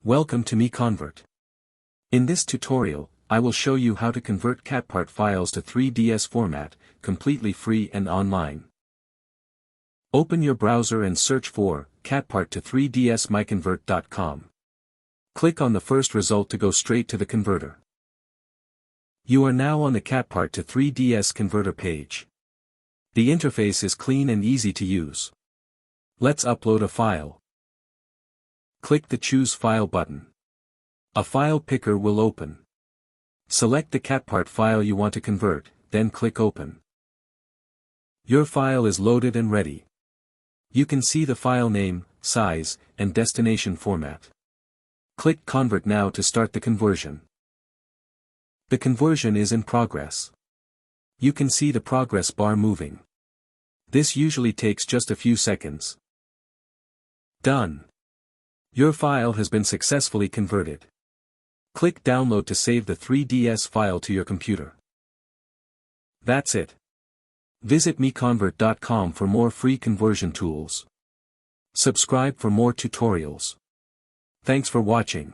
Welcome to MiConvert. In this tutorial, I will show you how to convert CATPART files to 3ds format, completely free and online. Open your browser and search for CATPART to 3ds MiConvert.com. Click on the first result to go straight to the converter. You are now on the CATPART to 3ds converter page. The interface is clean and easy to use. Let's upload a file. Click the Choose File button. A file picker will open. Select the CATPART file you want to convert, then click Open. Your file is loaded and ready. You can see the file name, size, and destination format. Click Convert now to start the conversion. The conversion is in progress. You can see the progress bar moving. This usually takes just a few seconds. Done. Your file has been successfully converted. Click Download to save the 3ds file to your computer. That's it. Visit MiConvert.com for more free conversion tools. Subscribe for more tutorials. Thanks for watching.